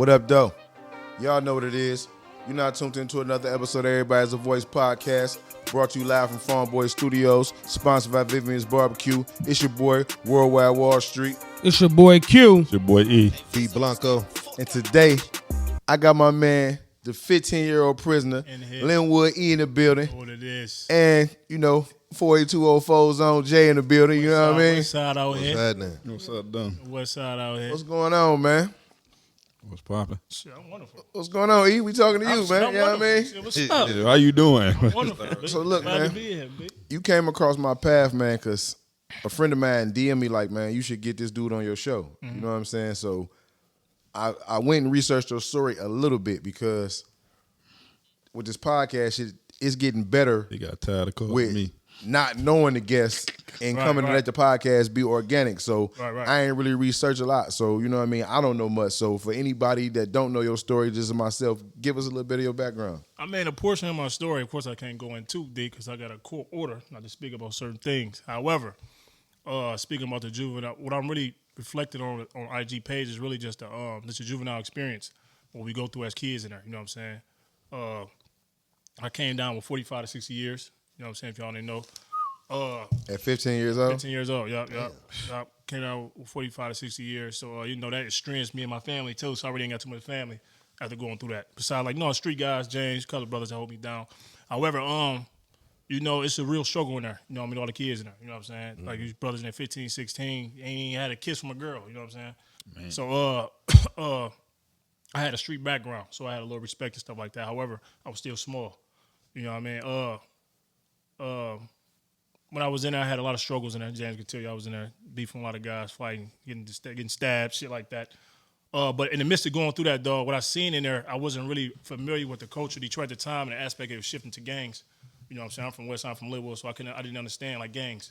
What up, though? Y'all know what it is. You're not tuned into another episode of Everybody's a Voice podcast, brought to you live from Farm Boy Studios, sponsored by Vivian's Barbecue. It's your boy, Worldwide Wall Street. It's your boy Q. It's your boy E. B Blanco. And today, I got my man, the 15-year-old prisoner, Linwood E in the building. What it is. And, 48204 Zone J in the building, you know what I mean? West side out What's here. happening? What's up, Dunn? West side out here. What's going on, man? What's poppin'? Shit, I'm wonderful. What's going on, E? We talking to you, man. I'm You know what I wonderful. mean? Shit, what's up? How you doing? I'm wonderful, B. So look, Glad man. to be here, B. You came across my path, man, because a friend of mine DM'd me like, man, you should get this dude on your show. Mm-hmm. You know what I'm saying? So I went and researched your story a little bit because with this podcast, it's getting better He got tired of calling with me. not knowing the guests and coming to let the podcast be organic. So Right. I ain't really researched a lot. So, you know what I mean? I don't know much. So for anybody that don't know your story, just as myself, give us a little bit of your background. I mean, a portion of my story, of course, I can't go into deep because I got a court order not to speak about certain things. However, speaking about the juvenile, what I'm really reflecting on IG page is really just the juvenile experience, what we go through as kids in there. You know what I'm saying? I came down with 45 to 60 years. You know what I'm saying? If y'all didn't know. At 15 years old? 15 years old, yup. Came out with 45 to 60 years. So, that experienced me and my family, too. So I already ain't got too much family after going through that. Besides, street guys, James, color brothers that hold me down. However, it's a real struggle in there. All the kids in there. You know what I'm saying? Mm-hmm. Like, these brothers in there 15, 16, ain't even had a kiss from a girl. You know what I'm saying? Man. So, I had a street background. So I had a little respect and stuff like that. However, I was still small. You know what I mean? When I was in there, I had a lot of struggles in there. James can tell you I was in there beefing a lot of guys, fighting, getting stabbed, shit like that. But in the midst of going through that, dog, what I seen in there, I wasn't really familiar with the culture of Detroit at the time and the aspect of shifting to gangs. You know what I'm saying? I'm from West Side, I'm from Linwood, so I didn't understand, like, gangs.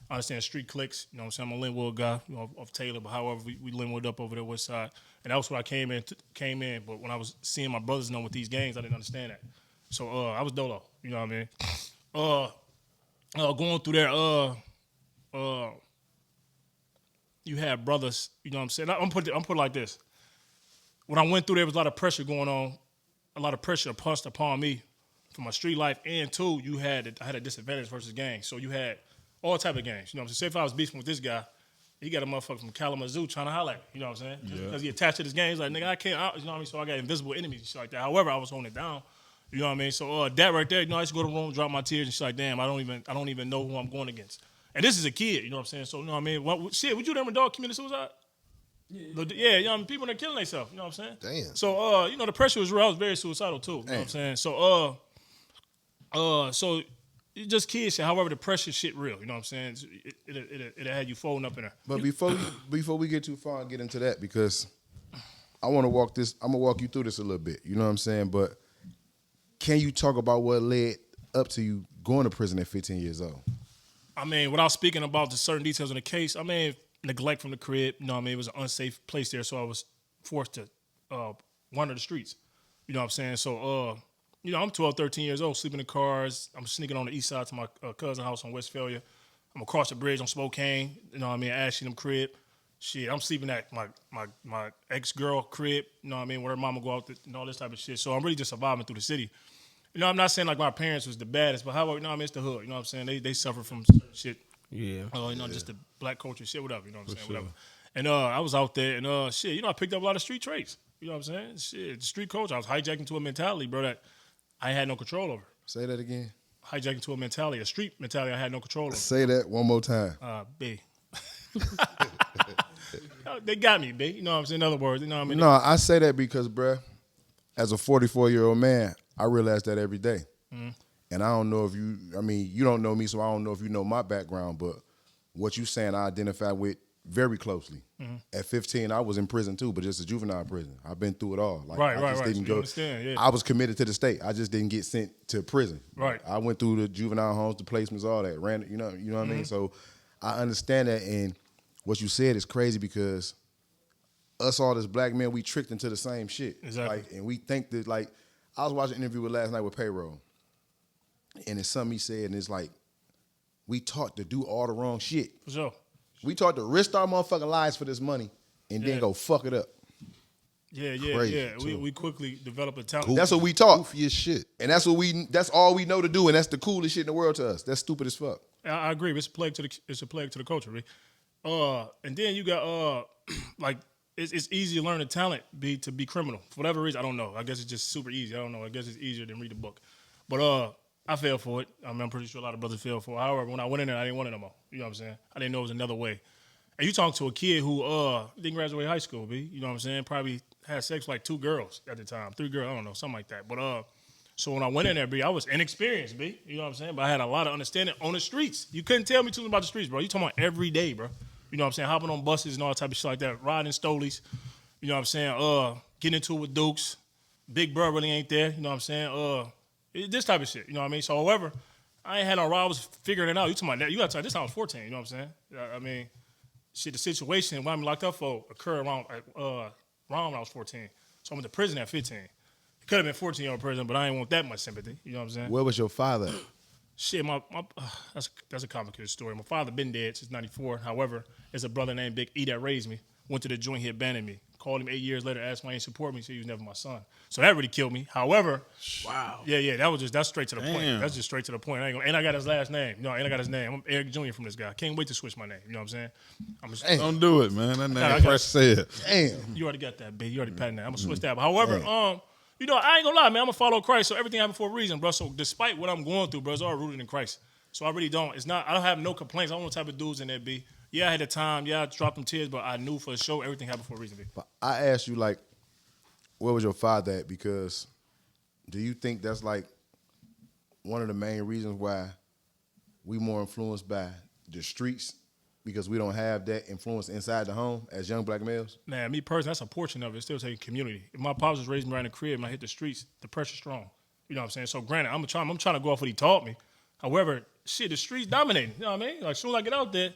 I understand street cliques. You know what I'm saying? I'm a Linwood guy, of Taylor, but however, we Linwood up over there West Side. And that was what I came in. But when I was seeing my brothers with these gangs, I didn't understand that. So I was dolo. You know what I mean? Going through there, you had brothers, you know what I'm saying? I'm put it like this. When I went through, there was a lot of pressure going on, a lot of pressure pushed upon me for my street life, and two, I had a disadvantage versus gangs. So you had all type of gangs. You know what I'm saying? Say if I was beefing with this guy, he got a motherfucker from Kalamazoo trying to holler at me. You know what I'm saying? Just because he attached to this gang, he's like, nigga, I can't, you know what I mean? So I got invisible enemies and shit like that. However, I was holding it down. You know what I mean? So that right there, I used to go to the room, drop my tears, and she's like, damn, I don't even know who I'm going against. And this is a kid, you know what I'm saying? So, you know what I mean? Would you ever dog committed suicide? Yeah, people that killing themselves, you know what I'm saying? Damn. So, the pressure was real. I was very suicidal too, you know what I'm saying? So, so it's just kid shit. However, the pressure shit real, you know what I'm saying? It had you folding up in there. But before we get too far and get into that, because I'm gonna walk you through this a little bit, you know what I'm saying? But can you talk about what led up to you going to prison at 15 years old? I mean, without speaking about the certain details in the case, I mean, neglect from the crib, you know what I mean? It was an unsafe place there, so I was forced to wander the streets. You know what I'm saying? So, I'm 12, 13 years old, sleeping in cars. I'm sneaking on the east side to my cousin's house on Westphalia. I'm across the bridge on Spokane, you know what I mean, Ashley them crib. Shit, I'm sleeping at my ex-girl crib, you know what I mean, where her mama go out and all this type of shit. So I'm really just surviving through the city. I'm not saying like my parents was the baddest, but however, it's the hood. You know what I'm saying? They suffer from certain shit. Yeah. Just the black culture shit, whatever. You know what I'm saying? Sure. Whatever. And I was out there and I picked up a lot of street traits. You know what I'm saying? Shit, the street culture. I was hijacking to a mentality, bro, that I had no control over. Say that again. Hijacking to a mentality, a street mentality I had no control over. Say that one more time. B. They got me, B. You know what I'm saying? In other words, you know what I mean? No, I say that because, bruh, as a 44-year-old man, I realize that every day. Mm-hmm. And I don't know if you don't know me, so I don't know if you know my background, but what you saying I identify with very closely. Mm-hmm. At 15, I was in prison too, but just a juvenile prison. I've been through it all. Like, right. Didn't go, understand, yeah. I was committed to the state. I just didn't get sent to prison. Right. I went through the juvenile homes, the placements, all that. You know what I mean? So I understand that, and what you said is crazy because us all as black men, we tricked into the same shit. Exactly. Like, and we think that, like, I was watching an interview with last night with Payroll, and it's something he said, and it's like, we taught to do all the wrong shit. For sure. We taught to risk our motherfucking lives for this money and then go fuck it up. Yeah. We quickly develop a talent. That's what we taught. Goofy as shit. And that's all we know to do, and that's the coolest shit in the world to us. That's stupid as fuck. I agree. It's a plague to the culture, right? And then you got like it's easy to learn a talent to be criminal for whatever reason. I don't know. I guess it's just super easy. I don't know. I guess it's easier than read a book. But I fell for it. I mean, I'm pretty sure a lot of brothers fell for it. However, when I went in there, I didn't want it no more. You know what I'm saying? I didn't know it was another way. And you talk to a kid who didn't graduate high school, B. You know what I'm saying? Probably had sex with like 2 girls at the time, 3 girls. I don't know, something like that. But so when I went in there, B, I was inexperienced, B. You know what I'm saying? But I had a lot of understanding on the streets. You couldn't tell me too much about the streets, bro. You talking about every day, bro. You know what I'm saying? Hopping on buses and all type of shit like that. Riding stolies. You know what I'm saying? Getting into it with Dukes. Big bro really ain't there. You know what I'm saying? This type of shit. You know what I mean? So, however, I ain't had no ride. I was figuring it out. You talking about that? You got to tell this time I was 14. You know what I'm saying? I mean, shit, the situation when I'm locked up for occurred around when I was 14. So I went to prison at 15. It could have been 14-year-old prison, but I ain't want that much sympathy. You know what I'm saying? Where was your father at? Shit, that's a complicated story. My father been dead since '94. However, there's a brother named Big E that raised me. Went to the joint, he abandoned me. Called him 8 years later, asked why he didn't support me. Said he was never my son. So that really killed me. However, Wow. Yeah, that's straight to the point. Damn. That's just straight to the point. And I got his last name. And I got his name. I'm Eric Jr. from this guy. Can't wait to switch my name. You know what I'm saying? Don't do it, man. That I name got- fresh said. Damn. You already got that, B. You already patented that. I'm gonna switch that. But however, I ain't gonna lie, man. I'm gonna follow Christ. So everything happened for a reason, bro. So despite what I'm going through, bro, it's all rooted in Christ. So I really don't. I don't have no complaints. I don't know what type of dudes in there, B. Yeah, I had a time. Yeah, I dropped them tears, but I knew for sure everything happened for a reason, B. But I asked you, like, where was your father at? Because do you think that's like one of the main reasons why we more influenced by the streets because we don't have that influence inside the home as young black males? Man, me personally, that's a portion of it. It's still taking community. If my pops was raised me right in the crib and I hit the streets, the pressure's strong. You know what I'm saying? So granted, I'm trying to go off what he taught me. However, shit, the streets dominating. You know what I mean? Like, soon as I get out there,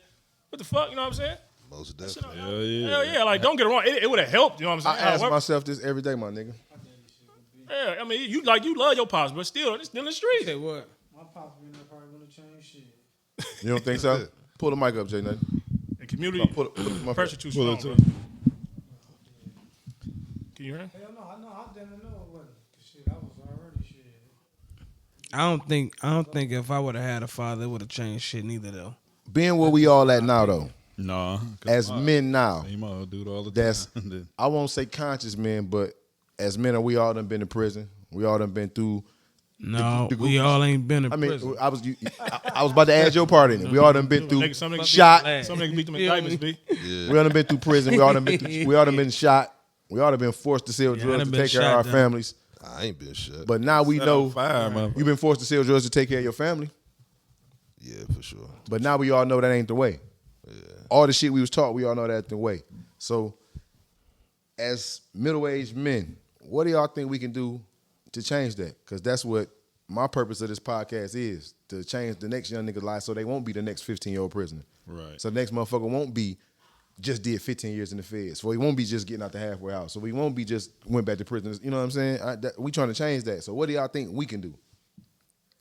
what the fuck? You know what I'm saying? Most definitely. Hell yeah. Hell yeah. Like, don't get it wrong. It would have helped. You know what I'm I saying? ask myself this every day, my nigga. Yeah, I mean, you love your pops, but still, it's still in the streets. Say what? My pops been there probably wouldn't change shit. You don't think so? Pull the mic up, Jay. Nutty. The community Pull my pressure too Pull strong, it bro. Can you hear him? Hell no, I didn't know it wasn't. 'Cause shit, I was already shit. I don't think if I would have had a father, it would have changed shit neither though. Being where we all at now, though, Nah. as men now, You might do it all the that's, time. I won't say conscious men, but as men, we all done been to prison. We all done been through. No, the we all ain't been in I mean, prison. I was about to add your part in it. We all done been through Some niggas shot. Some niggas beat them indictments, B. We all done been through prison. We all done been shot. We all done been forced to sell Yeah, I drugs done to been take care of shot our down. families. I ain't been shut. But now we know Fire, man. you've been forced to sell drugs to take care of your family. Yeah, for sure. But now we all know that ain't the way. All the shit we was taught, we all know that ain't the way. So, as middle-aged men, what do y'all think we can do to change that? Because that's what my purpose of this podcast is, to change the next young nigga's life so they won't be the next 15-year-old prisoner. Right. So the next motherfucker won't be just did 15 years in the feds. So he won't be just getting out the halfway house. So we won't be just went back to prison. You know what I'm saying? We trying to change that. So what do y'all think we can do?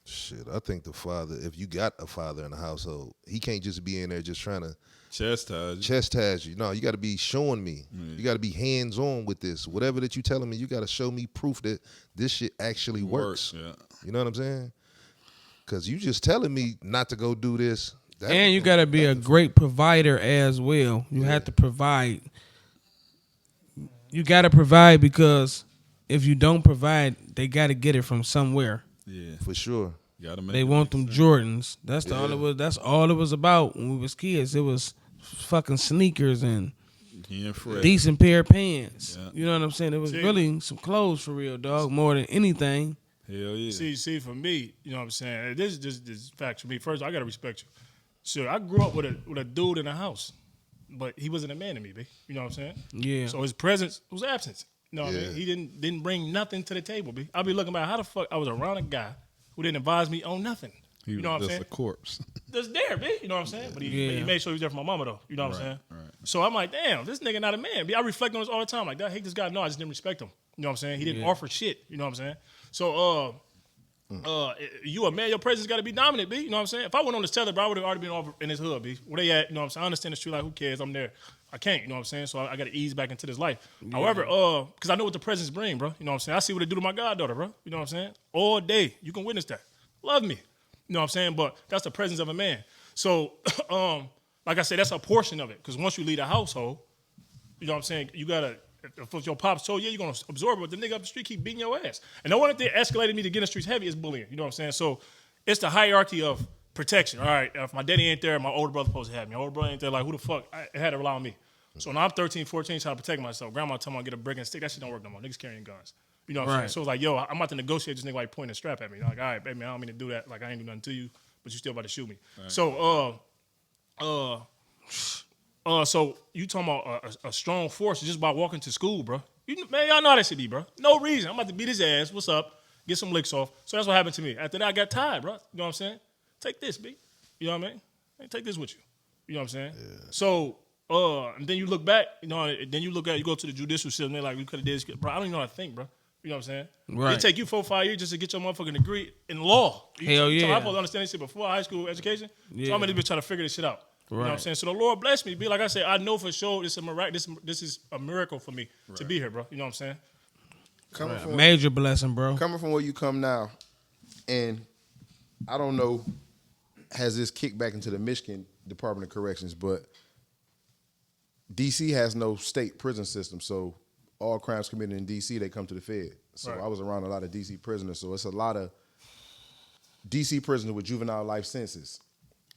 Shit, I think the father, if you got a father in the household, he can't just be in there just trying to chastise you. No, you got to be showing me. You got to be hands-on with this. Whatever that you telling me, you got to show me proof that this shit actually works. Yeah. You know what I'm saying? Because you just telling me not to go do this. And you got to be a great provider as well. You have to provide. You got to provide because if you don't provide, they got to get it from somewhere. Yeah. For sure. Gotta make They it want make them sense. Jordans. That's all it was. That's all it was about when we was kids. It was fucking sneakers and He ain't fresh. decent pair of pants. Yeah. You know what I'm saying? It was See? really some clothes for real, dog, more than anything. Hell yeah. See, for me, you know what I'm saying? This is facts for me. First, I gotta respect you. So I grew up with a dude in the house, but he wasn't a man to me, B. You know what I'm saying? Yeah. So his presence was absent. You know what I Yeah. mean? He didn't bring nothing to the table, B. I'll be looking about how the fuck I was around a guy who didn't advise me on nothing. He You know what I'm was just saying? a corpse. Just there, B. You know what I'm saying? But he made sure he was there for my mama, though. You know what I'm saying? right. So I'm like, damn, this nigga not a man, B. I reflect on this all the time. Like, I hate this guy. No, I just didn't respect him. You know what I'm saying? He didn't offer shit. You know what I'm saying? So, you a man, your presence got to be dominant, B. You know what I'm saying? If I went on this tether, bro, I would have already been over in his hood, B. Where they at? You know what I'm saying? I understand the street, like, who cares? I'm there. I can't, you know what I'm saying? So I got to ease back into this life. Yeah. However, because I know what the presents bring, bro. You know what I'm saying? I see what they do to my goddaughter, bro. You know what I'm saying? All day. You can witness that. Love me. You know what I'm saying? But that's the presence of a man. So, like I said, that's a portion of it. Because once you leave the household, you know what I'm saying? You got to, if your pops told you, you're going to absorb it. But the nigga up the street keep beating your ass. And the one thing that escalated me to get in the streets heavy is bullying. You know what I'm saying? So it's the hierarchy of protection. All right, if my daddy ain't there, my older brother supposed to have me. My older brother ain't there, like, who the fuck? It had to rely on me. So now I'm 13, 14, trying to protect myself. Grandma told me I get a brick and stick. That shit don't work no more. Niggas carrying guns. You know what I'm saying? So it's like, yo, I'm about to negotiate this nigga like pointing a strap at me. Like, all right, baby, I don't mean to do that. Like, I ain't do nothing to you, but you still about to shoot me. Right. So, so you talking about a strong force just by walking to school, bro. Man, y'all know how that should be, bro. No reason. I'm about to beat his ass. What's up? Get some licks off. So that's what happened to me. After that, I got tired, bro. You know what I'm saying? Take this, B. You know what I mean? Hey, take this with you. You know what I'm saying? Yeah. So, and then you look back, you know, then you look at, you go to the judicial system, they're like, we could have did this. Bro, I don't even know how to think, bro. You know what I'm saying? Right. It take you 4 or 5 years just to get your motherfucking degree in law. Hell yeah. So I'm supposed to understand this shit before high school education. Yeah. So I'm in this bitch trying to figure this shit out. You know what I'm saying? So the Lord bless me. Be like I said, I know for sure this is a miracle for me to be here, bro. You know what I'm saying? Major blessing, bro. Coming from where you come now, and I don't know, has this kicked back into the Michigan Department of Corrections, but D.C. has no state prison system, so all crimes committed in D.C., they come to the Fed. So I was around a lot of D.C. prisoners, so it's a lot of D.C. prisoners with juvenile life sentences.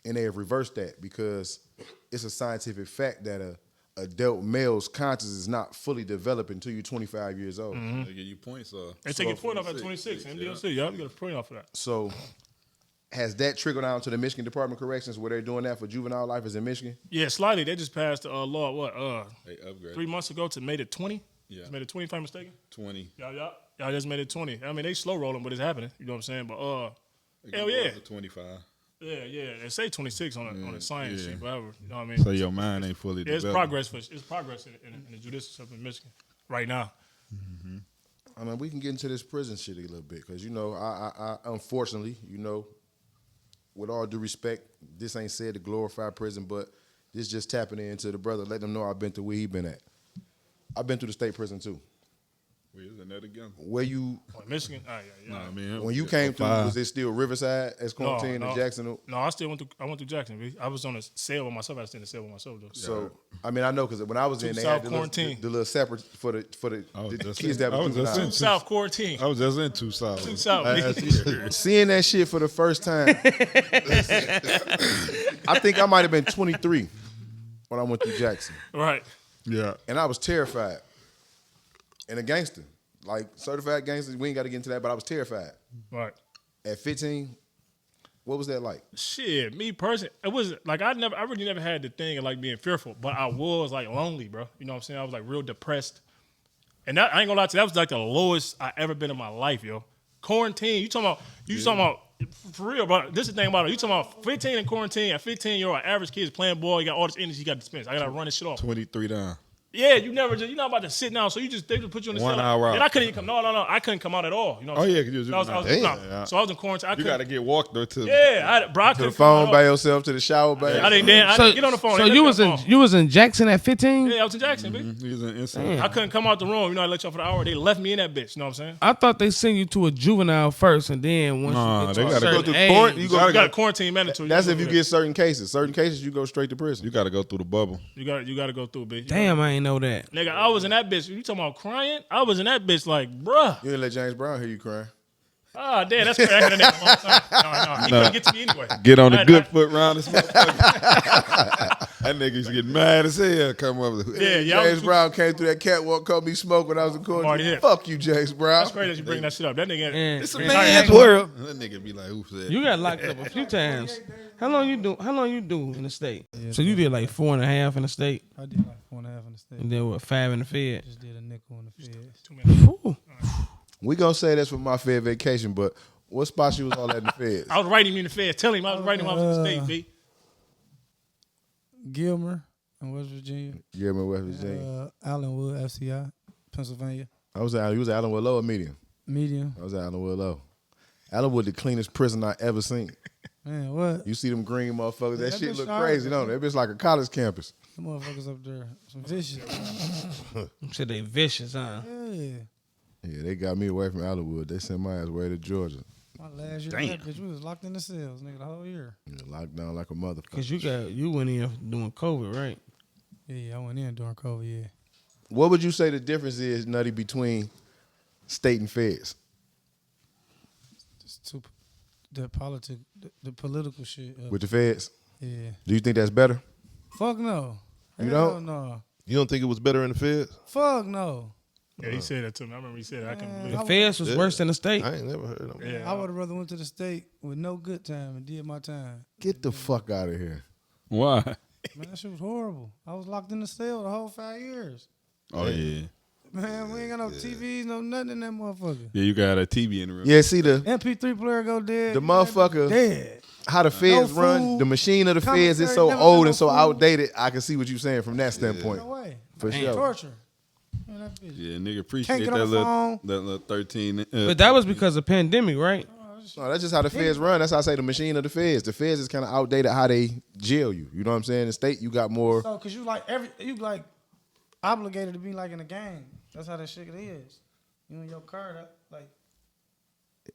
And they have reversed that because it's a scientific fact that a adult male's conscience is not fully developed until you're 25 years old. Mm-hmm. They give you points off. They take your point off at 26. MDLC, y'all get a point off of that. So has that trickled down to the Michigan Department of Corrections where they're doing that for juvenile life is in Michigan? Yeah, slightly. They just passed a law, they upgraded 3 months ago to made it 20? Yeah. It's made it 20 if I'm mistaken? 20. Y'all just made it 20. I mean, they slow rolling, but it's happening. You know what I'm saying? But, hell yeah. 25. Yeah. They say 26 on the science sheet, whatever. You know what I mean? So your mind ain't fully developed. It's progress in the judicial system in Michigan right now. Mm-hmm. I mean, we can get into this prison shit a little bit because, you know, I unfortunately, you know, with all due respect, this ain't said to glorify prison, but this just tapping into the brother, letting him know I've been through where he been at. I've been through the state prison too. Where is that again? Where you? Michigan. Yeah. Nah, man, when you came through, was it still Riverside as quarantine in Jackson? No, I went to Jackson. I was on a cell with myself. I was in a cell with myself though. So I mean, I know because when I was in, they had the little separate for the kids that were just in South quarantine. I was just in 2 South. 2 South. Seeing that shit for the first time, I think I might have been 23 when I went to Jackson. Right. Yeah. And I was terrified. And a gangster. Like, certified gangsters, we ain't got to get into that, but I was terrified. Right. At 15, what was that like? Shit, me personally, it was like I really never had the thing of like being fearful, but I was like lonely, bro. You know what I'm saying? I was like real depressed. And that, I ain't gonna lie to you, that was like the lowest I ever been in my life, yo. Quarantine, you talking about, for real, bro, this is the thing about it. You talking about 15 in quarantine, at 15-year-old average kids playing ball, you got all this energy you got to dispense. I got to run this shit off. 23 down. Yeah, you're not about to sit down, so they just put you in the cell. 1 hour out. And I couldn't even come. No, I couldn't come out at all. You know. Oh yeah, because so I was in quarantine. You got to get walked though too. Yeah, I to the phone by yourself, to the shower by. I didn't get on the phone. So you was in Jackson at 15? Yeah, I was in Jackson, mm-hmm. He was in insane. I couldn't come out the room. You know, I let you off for the hour. They left me in that bitch. You know what I'm saying? I thought they sent you to a juvenile first, and then once you get to a certain age, you got to quarantine mandatory. That's if you get certain cases. Certain cases, you go straight to prison. You got to go through the bubble. You got to go through, bitch. Damn, I ain't know that. Nigga, I was in that bitch. You talking about crying? I was in that bitch like, bruh. You didn't let James Brown hear you crying. Oh, damn, that's crazy. I had a nigga a long time. No, he couldn't get to me anyway. Get on the good foot round this motherfucker. That nigga used to get mad as hell. Come up with James Brown came through that catwalk, called me smoke when I was in court. Fuck you, James Brown. That's crazy that you bring that shit up. That nigga, it's a man's world. That nigga be like, oof. You got locked up a few times. How long you do in the state? Yeah, so you did like 4.5 in the state? I did like 4.5 in the state. And then what, 5 in the Fed? Just did a nickel in the Fed. 2 minutes. We gonna say that's for my Fed vacation, but what spot you was all at in the Feds? I was writing him in the Feds. Tell him I was writing him off in the state, B. Gilmer in West Virginia. Gilmer, West Virginia. Allenwood, FCI, Pennsylvania. You was at Allenwood Low or Medium? Medium. I was at Allenwood Low. Allenwood, the cleanest prison I ever seen. Man, what? You see them green motherfuckers? That That shit bitch look sharp, crazy, don't it? That bitch like a college campus. The motherfuckers up there, some vicious. Said they vicious, huh? Yeah. Yeah, they got me away from Allenwood. They sent my ass way to Georgia. My last year, Damn. that bitch, we was locked in the cells, nigga, the whole year. Yeah, locked down like a motherfucker. Cause you went in doing COVID, right? Yeah, I went in during COVID, yeah. What would you say the difference is, Nutty, between state and feds? Just the political shit. With the feds? Yeah. Do you think that's better? Fuck no. You Hell don't? No. You don't think it was better in the feds? Fuck no. Yeah, he said that to me. I remember he said that. I couldn't believe The it. feds was worse than the state. I ain't never heard of it. Yeah, I would have rather went to the state with no good time and did my time. Get the fuck out of here. Why? Man, that shit was horrible. I was locked in the cell the whole 5 years. Oh yeah. Man, we ain't got no TVs, no nothing in that motherfucker. Yeah, you got a TV in the room. Yeah, see the MP3 player go dead. The motherfucker- dead. how the feds No run, food. the machine of the feds is Commissary so never old had and so no food. outdated. I can see what you're saying from that standpoint. No way. For sure. Torture. Man, that bitch. Yeah, nigga Can't appreciate get that on the phone. little 13. But that was because of pandemic, right? No, that's just how the feds run. That's how I say the machine of the feds. The feds is kind of outdated how they jail you. You know what I'm saying? In the state, you got more. So, cause you like obligated to be like in a gang. That's how that shit is. You in your car,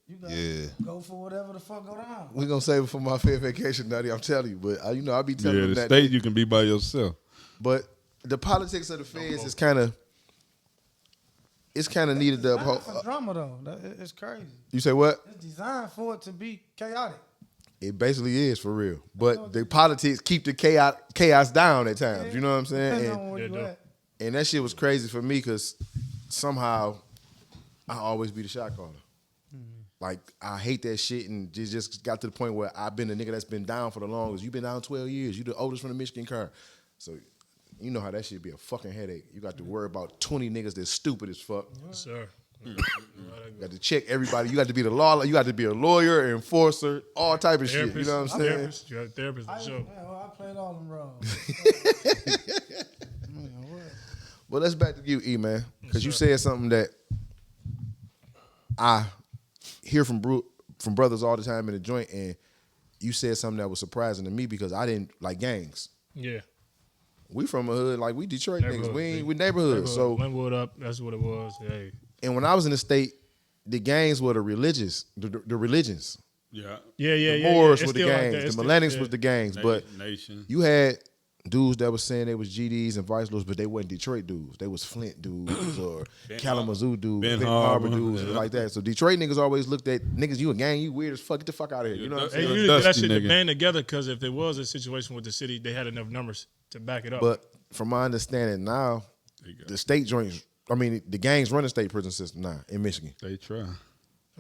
you gotta go for whatever the fuck go down. We're going to save it for my fifth vacation, Nutty. I'm telling you. But, I be telling Yeah, them the that. state you can be by yourself. But the politics of the feds is kind of, it's kind of needed to uphold. It's drama though. It's crazy. You say what? It's designed for it to be chaotic. It basically is for real. But the politics keep the chaos down at times. You know what I'm saying? Depending And, on where you at. and that shit was crazy for me because somehow I always be the shot caller. Like, I hate that shit, and it just got to the point where I've been the nigga that's been down for the longest. You've been down 12 years. You the oldest from the Michigan car. So, you know how that shit be a fucking headache. You got to worry about 20 niggas that's stupid as fuck. Yes, sir. You got to check everybody. You got to be the law. You got to be a lawyer, enforcer, all type of shit. You know what I'm saying? Therapist. You got a therapist for sure. I played all them roles. Man, what? Well, let's back to you, E, man. Because you said something that I hear from brothers all the time in the joint, and you said something that was surprising to me because I didn't like gangs. Yeah. We from a hood, like we Detroit niggas. Neighborhood, We neighborhood. So, Linwood up, that's what it was. Hey. and when I was in the state, the gangs were the religions. Yeah. The Moors It's were the still like gangs. that. It's The still- Melanics yeah. was the gangs. But Nation. you had dudes that was saying they was GDs and vice lords, but they wasn't Detroit dudes. They was Flint dudes or Kalamazoo dudes, Ben Ben Harbor Harbor, dudes, and like that. So Detroit niggas always looked at niggas, you a gang, you weird as fuck, get the fuck out of here. You know what I'm They saying? usually did that Dusty shit to nigga. band together because if there was a situation with the city, they had enough numbers to back it up. But from my understanding now, the state joints, the gangs run the state prison system now in Michigan. They try.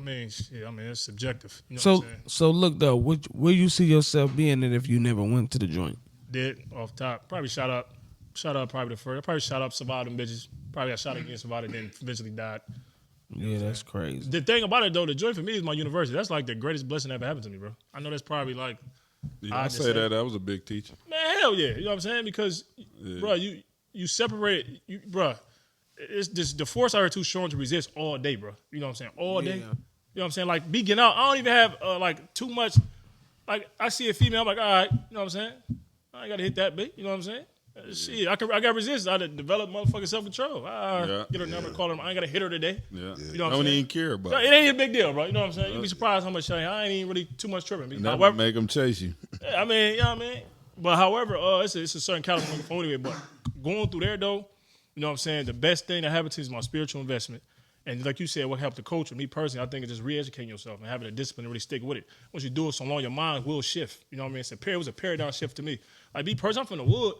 It's subjective. You know what So I'm saying? so look though, where you see yourself being in if you never went to the joint? Did off top. Probably shot up probably the first. I probably shot up, survived them bitches. Probably got shot again, survived it, then eventually died. Yeah, that's crazy. The thing about it though, the joint for me is my university. That's like the greatest blessing that ever happened to me, bro. I know that's probably like Yeah, I I just say said- that was a big teacher. man, hell yeah. You know what I'm saying? Because bro, you separate bro. It's this the force out here too strong to resist all day, bro. You know what I'm saying? All day. Yeah. You know what I'm saying? Like be getting out. I don't even have like too much. Like I see a female, I'm like, all right, you know what I'm saying? I ain't gotta hit that bit. You know what I'm saying? Shit, I got resistance. I develop motherfucking self control. Get her number, call her. I ain't gotta hit her today. Yeah. You know what I'm Don't saying? even care about No, it. it ain't a big deal, bro. You know what I'm saying? You'd be surprised how much I ain't even really too much tripping. And that However, would make them chase you. yeah, I mean, you know what I mean? But however, it's a certain caliber of anyway. But going through there though, you know what I'm saying? The best thing that happened to me is my spiritual investment. And like you said, what helped the culture, me personally, I think it's just re-educating yourself and having a discipline to really stick with it. Once you do it so long, your mind will shift. You know what I mean? It was a paradigm shift to me. Like me personally, I'm from the wood,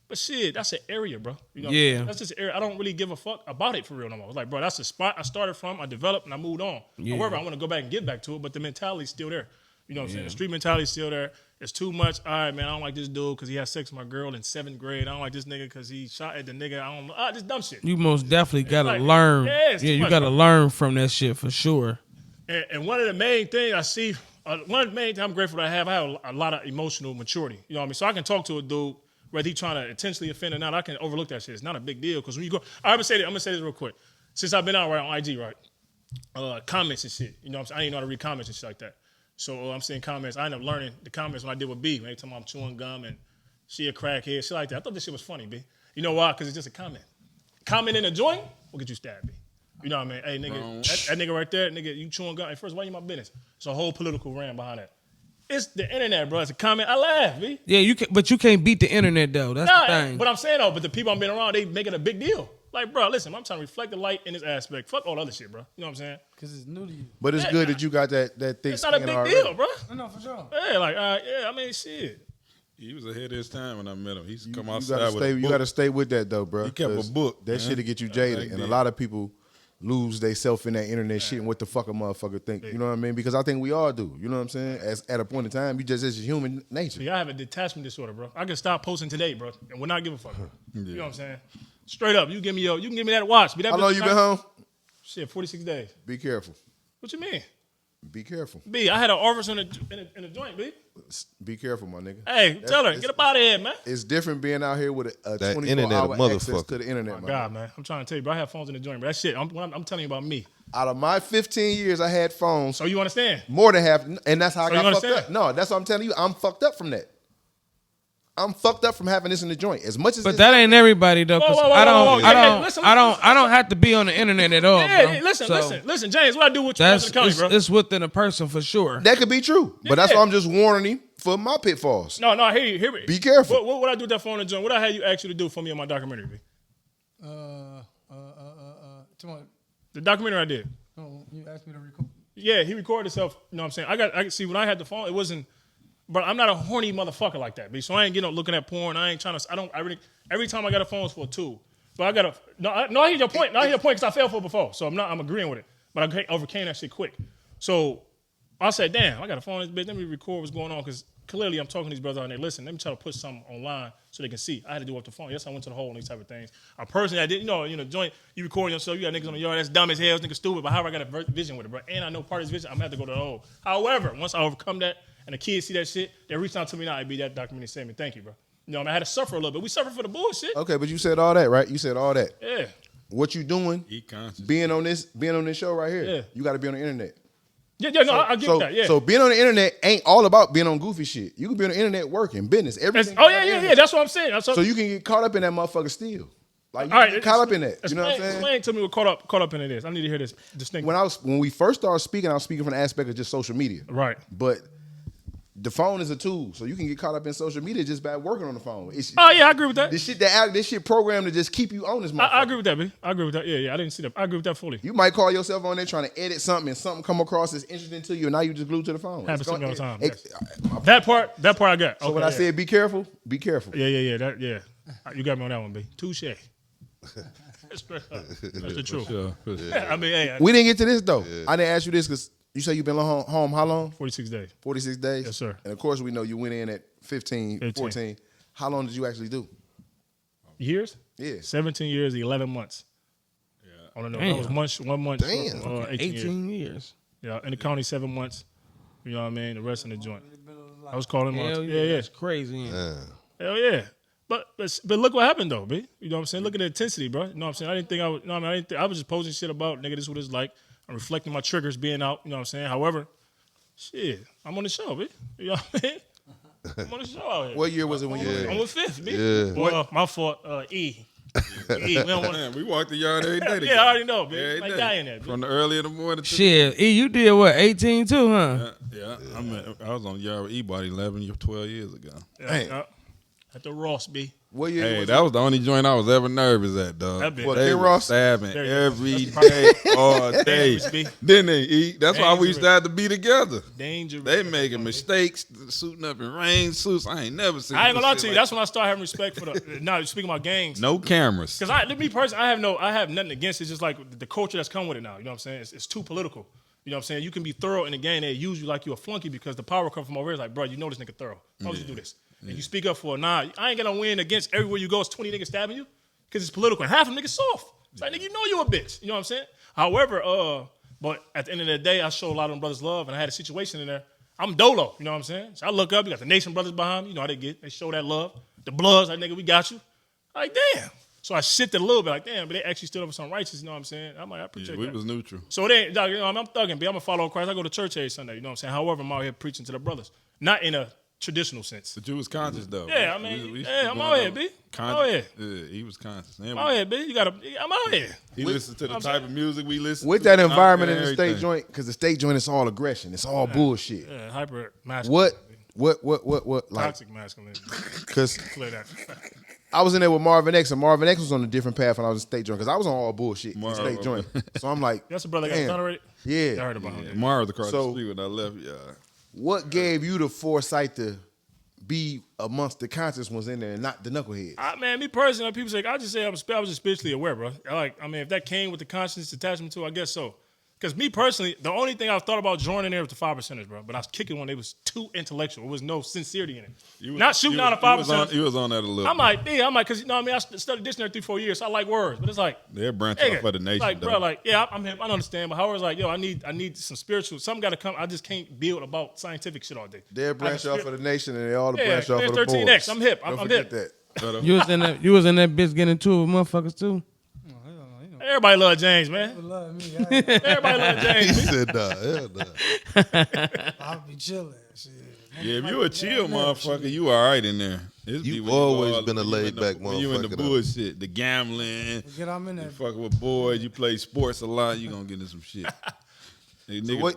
but shit, that's an area, bro. You know, Yeah. that's just an area. I don't really give a fuck about it for real no more. Like, bro, that's the spot I started from. I developed and I moved on. Yeah. However, I want to go back and get back to it, but the mentality's still there. You know what I'm saying? The street mentality's still there. It's too much. All right, man, I don't like this dude because he had sex with my girl in 7th grade. I don't like this nigga because he shot at the nigga. I don't know. This dumb shit. You most definitely gotta like- learn. Yeah, it's too you much, gotta bro. learn from that shit for sure. And one of the main things I see, one of the main things I'm grateful that I have a lot of emotional maturity. You know what I mean? So I can talk to a dude, whether he trying to intentionally offend or not, I can overlook that shit. It's not a big deal because when you go, I'm gonna say this real quick. Since I've been out right on IG, right, comments and shit. You know what I'm saying? I ain't know how to read comments and shit like that. So I'm seeing comments. I ended up learning the comments when I did with B. Every time I'm chewing gum and she a crackhead, shit like that. I thought this shit was funny, B. You know why? Because it's just a comment. Comment in a joint will get you stabbed, B. You know what I mean? Hey, nigga, that nigga right there, nigga, you chewing gum. Hey, first, why you my business? It's a whole political rant behind that. It's the internet, bro. It's a comment. I laugh, B. Yeah, you can, but you can't beat the internet though. That's the thing. But I'm saying though, but the people I'm being around, they make it a big deal. Like, bro, listen, I'm trying to reflect the light in this aspect. Fuck all the other shit, bro. You know what I'm saying? Because it's new to you. But it's good that you got that thick It's not a skin big already. deal, bro. No, for sure. Yeah, like, I mean, shit. He was ahead of his time when I met him. He used to come You outside gotta with stay. a book. You gotta stay with that though, bro. He kept a 'cause book, That man. shit'll get you Like jaded, and a that. lot of people lose themselves in that internet shit and what the fuck a motherfucker think. You know what I mean? Because I think we all do. You know what I'm saying? As at a point in time, it's human nature. See, I have a detachment disorder, bro. I can stop posting today, bro, and will not give a fuck. You know what I'm saying? Straight up, you can give me that watch. How long you been home? Shit, 46 days. Be careful. What you mean? Be careful. B, I had an orifice in a joint, B. Be careful, my nigga. Hey, tell her, get up out of here, man. It's different being out here with a That 24-hour internet, access motherfucker. to the internet, Oh, my God, nigga. man. I'm trying to tell you, bro. I have phones in the joint, but that shit, I'm telling you about me. Out of my 15 years, I had phones. So you understand? More than half, and that's how I So got you fucked understand? up. No, that's what I'm telling you. I'm fucked up from that. I'm fucked up from having this in the joint. As much as But that ain't everybody though. 'Cause Whoa, whoa, whoa, I whoa, don't, whoa. I Yeah, don't, listen, I don't, listen, I don't have to be on the internet at all, Yeah, bro. yeah, listen, So listen, James. What I do with you That's in the county, bro? it's within a person for sure. that could be true, but that's Yeah. why I'm just warning him for my pitfalls. No, I hear you. Hear me. Be careful. What I do with that phone in the joint? What I had you ask you to do for me on my documentary, B? The documentary I did. Oh, you asked me to record. Yeah, he recorded himself. You know what I'm saying? I see when I had the phone, it wasn't. But I'm not a horny motherfucker like that, B. So I ain't getting up looking at porn. I ain't trying to. Every time I got a phone, it's for a tool. But I got a. No, I hear your point. No, I hear your point because I fell for it before. So I'm agreeing with it. But I overcame that shit quick. So I said, damn, I got a phone in this bitch. Let me record what's going on because clearly I'm talking to these brothers out there. Listen, let me try to put something online so they can see. I had to do it off the phone. Yes, I went to the hole and these type of things. I personally, I didn't, joint, you recording yourself, you got niggas on the yard, that's dumb as hell, this nigga stupid, but however I got a vision with it, bro. And I know part of this vision, I'm gonna have to go to the hole. However, once I overcome that and the kids see that shit, they reach out to me now, I be that documentary and say me, thank you, bro. You know, I had to suffer a little bit. We suffer for the bullshit. Okay, but you said all that, right? You said all that. Yeah. What you doing? He conscious. Being on this show right here. Yeah. You got to be on the internet. Yeah, no, I get that, yeah. So being on the internet ain't all about being on goofy shit. You can be on the internet working, business, everything. Yeah, that's what I'm saying. So you can get caught up in that motherfucker still. Like you All right, can get caught up in that. You know what I'm saying? Explain to me what caught up in it is. I need to hear this distinctly. When we first started speaking, I was speaking from the aspect of just social media. Right. But the phone is a tool, so you can get caught up in social media just by working on the phone. Oh yeah, I agree with that. This shit programmed to just keep you on this motherfucker. I agree with that, B. I agree with that. Yeah, I didn't see that. I agree with that fully. You might call yourself on there trying to edit something and something come across that's interesting to you, and now you just glued to the phone. Happens to me all the time. Yes. So That part I got. Okay, when I said be careful, be careful. Yeah. You got me on that one, B. Touche. That's the truth. Sure. I mean, hey, We didn't get to this though. I didn't ask you this because you say you've been home how long? 46 days. 46 days? Yes, sir. And of course we know you went in at 15, 15. 14. How long did you actually do? Years? Yeah. 17 years, 11 months. Yeah. I don't know. That was 1 month. Damn. 18 years. years. Yeah, in the county, 7 months. You know what I mean? The rest in the joint. I was calling him. Hell Yeah. That's crazy. Hell yeah. But look what happened though, B. You know what I'm saying? Look at the intensity, bro. You know what I'm saying? I didn't think I would. No, I mean, I was just posting shit about nigga. This is what it's like. I'm reflecting my triggers being out. You know what I'm saying? However, shit, I'm on the show, B. You know what I mean? I'm on the show out here. What year was it when you were I'm in? with Fifth, B. Yeah. Well, my fault. E. We don't want. Man, we walked the yard every day together. Yeah, I already know, B. Every Like day. die in there, B. From the early in the morning to Shit, E, you did what? 18 too, huh? Yeah. I was on the yard with E-Body 12 years ago. Yeah. At the Ross, B. What year Hey, was that was the only joint I was ever nervous at, dog. That bit. What, They Ken was Ross? stabbing There you go. every That's day, all day. Dangerous, B. Didn't they eat? That's why we Dangerous. started to be together. Dangerous. They making mistakes, suiting up in rain suits. I ain't never seen. I ain't gonna lie shit to you. like That's when I started having respect for the. Now speaking about gangs. no cameras. Because me personally, I have nothing against it. It's just like the culture that's come with it now. You know what I'm saying? It's too political. You know what I'm saying? You can be thorough in the game. They use you like you a flunky because the power comes from over here. It's like, bro, you know this nigga thorough. How would you do this? And you speak up for it. Nah, I ain't gonna win against everywhere you go. It's 20 niggas stabbing you because it's political. And half of them niggas soft. It's like, nigga, you know you a bitch. You know what I'm saying? However, but at the end of the day, I show a lot of them brothers love, and I had a situation in there. I'm dolo. You know what I'm saying? So I look up. You got the Nation brothers behind me. You know how they get. They show that love. The Bloods, like, nigga, we got you. Like, damn. So I shifted a little bit, like, damn, but they actually stood up for something righteous, you know what I'm saying? I'm like, I appreciate we that. was neutral. So they, dog, you know, I'm thugging, B. I'm a follower of Christ. I go to church every Sunday, you know what I'm saying? However, I'm out here preaching to the brothers. Not in a traditional sense. But you was conscious, though. Yeah, I mean, I'm out here, B. I'm out here. Yeah, he was conscious. I'm out here, B. I'm out here. He listened to the type of music we listen to. With that environment in the everything. state joint, because the state joint is all aggression. It's all bullshit. Yeah, hyper masculine. What? Like, Toxic masculinity. because Clear that. I was in there with Marvin X, and Marvin X was on a different path when I was in state joint, because I was on all bullshit in state joint. So I'm like, That's a brother that got damn. exonerated? Yeah. I heard about him. Mara was across So- the street when I left. Yeah. What gave you the foresight to be amongst the conscious ones in there and not the knuckleheads? Man, me personally, people say, I just say I was just spiritually aware, bro. Like, I mean, if that came with the conscience attachment to it, I guess so. Because me personally, the only thing I thought about joining there was the 5%ers, bro. But I was kicking one. They was too intellectual. There was no sincerity in it. Not shooting down the 5%. He was on that a little. I'm like, because, you know what I mean? I studied dictionary 3-4 years, so I like words. But it's like, They're branching off of the nation, like, though. bro, like, yeah, I'm hip. I understand. But however, like, yo, I need some spiritual. Something got to come. I just can't build about scientific shit all day. They're branch off of the nation, and they all the Yeah, branch off of the 13X. boys. I'm hip. Don't I'm forget hip. that. You was in that bitch getting into it with motherfuckers too. Everybody love James, man. People love me. Everybody love He James. said, nah, hell nah. I'll be chilling. Shit. Yeah, if you a chill motherfucker, you all right in there. It's You when always all- been a when you in laid-back the- When you in the motherfucker, though. bullshit, the gambling, Get I'm in you there. fucking with boys, you play sports a lot, you gonna get into some shit. Hey, So niggas, what?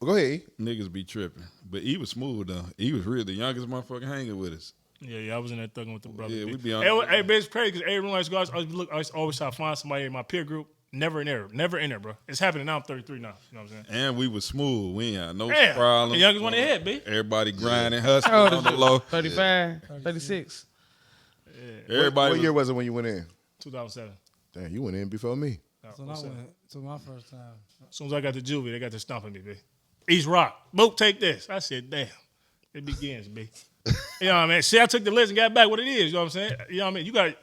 Go ahead. niggas be tripping. But he was smooth, though. He was really the youngest motherfucker hanging with us. Yeah, I was in there thugging with the brother. Yeah, B. we be on- Hey, but it's crazy because every room I used to go, I used to always try to find somebody in my peer group. Never in there, bro. It's happening now. I'm 33 now. You know what I'm saying? And we was smooth. We ain't had no Yeah, problem. the youngest one they had, B. Everybody grinding, hustling How old on is the you? low. 35, 36. Everybody What year was it when you went in? 2007. Damn, you went in before me. So I went to my first time. As soon as I got to juvie, they got to stomping me, B. East Rock. Boop, take this. I said, damn. It begins, B. You know what I mean? See, I took the list and got back what it is. You know what I'm saying? You know what I mean? You got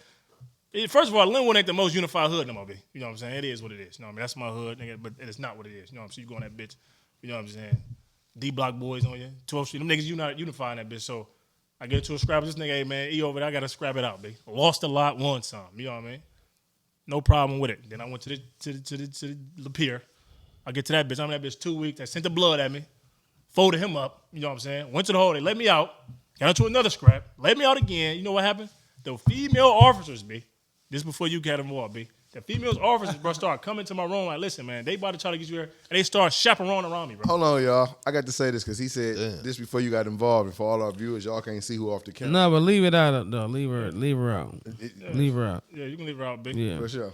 first of all, Linwood ain't the most unified hood no more, B. You know what I'm saying? It is what it is. You know what I mean? That's my hood, nigga, but it's not what it is. You know what I'm saying? You go on that bitch. You know what I'm saying? D-block boys on you. 12th Street. Them niggas, you not unifying that bitch. So I get into a scrap with this nigga, hey, man, E over there, I got to scrap it out, B. Lost a lot, won some. You know what I mean? No problem with it. Then I went to the Lapeer. I get to that bitch. I'm in that bitch 2 weeks. They sent the blood at me. Folded him up. You know what I'm saying? Went to the hole. They let me out. Got into another scrap. Let me out again. You know what happened? The female officers, B. This before you got involved, B. The female officers, bro, start coming to my room like, listen, man, they about to try to get you here. And they start chaperoning around me, bro. Hold on, y'all. I got to say this because he said this before you got involved. And for all our viewers, y'all can't see who off the camera. No, but leave it out though. Leave her out. Leave her out. Yeah, you can leave her out, B. Yeah. For sure.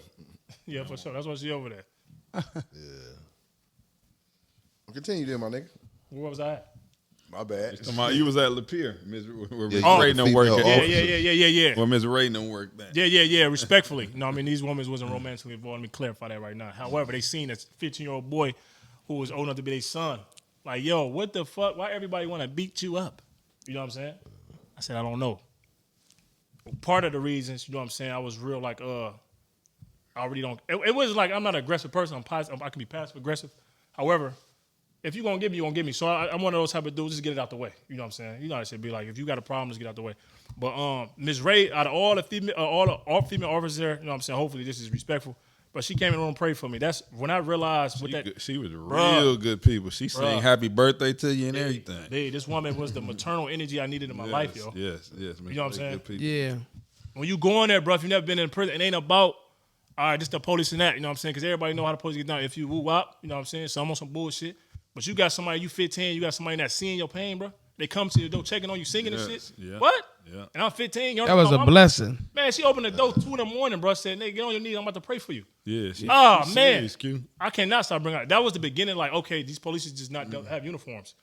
Yeah, for sure. That's why she over there. Continue then, my nigga. Where was I at? My bad. You was at Lapeer. Ms. Yeah, Ray you don't the work female at officer. Yeah. Well, Ms. Ray don't work that. Yeah. Respectfully. No, I mean, these women wasn't romantically involved. Let me clarify that right now. However, they seen this 15-year-old boy who was old enough to be their son. Like, yo, what the fuck? Why everybody want to beat you up? You know what I'm saying? I said, I don't know. Part of the reasons, you know what I'm saying, I was real like, I already don't. It wasn't like I'm not an aggressive person. I'm positive. I can be passive aggressive. However, if you're going to get me, you're going to get me. So I'm one of those type of dudes, just get it out the way. You know what I'm saying? You know how I should be like, if you got a problem, just get out the way. But Ms. Ray, out of all the female, all female officers there, you know what I'm saying, hopefully this is respectful. But she came in the room and prayed for me. That's when I realized She was real good people. She sang happy birthday to you and everything. This woman was the maternal energy I needed in my life, yo. Yes. You know what I'm saying? Yeah. When you go in there, bro, if you've never been in prison, it ain't about, all right, this the police and that, you know what I'm saying? Because everybody know how the police get down. If you woo up, you know what I'm saying? Some on some bullshit. But you got somebody, you 15, you got somebody that's seeing your pain, bro. They come to your door checking on you, singing and shit. Yeah. What? Yeah. And I'm 15. That was a blessing. Man, she opened the door 2 a.m, bro. Said, nigga, get on your knees. I'm about to pray for you. Yeah. She's serious, man. Q. I cannot stop bringing it. That was the beginning. Like, okay, these police just not have uniforms.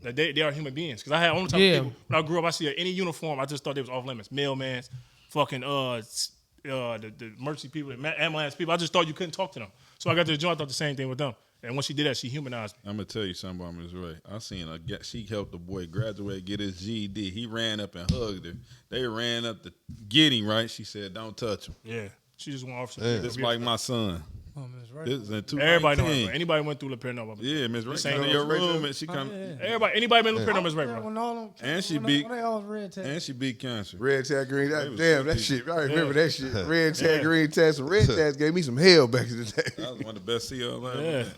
That they are human beings. Because I had only time people when I grew up, I see any uniform, I just thought they was off limits. Mailmans, fucking the emergency people, the ambulance people. I just thought you couldn't talk to them. So I got to the joint, I thought the same thing with them. And when she did that, she humanized me. I'm gonna tell you something about Ms. Ray. I seen her she helped the boy graduate, get his GED. He ran up and hugged her. They ran up to get him, right? She said, "Don't touch him." Yeah. She just went off. Just like my son. Oh, Miss Ray. This is in 2019. Everybody know her. Anybody went through LaPierre know about Yeah, Miss Ray Same came to your room and she come. Anybody been LaPierre know Miss Ray, bro. When all them, And she when beat- they all red tag. And she beat cancer. Red tag, green. was Damn, that sweet. shit. I remember that shit. Red tag, green tag. Some red tags gave me some hell back in the day. That was one of the best CEOs I ever Yeah. met.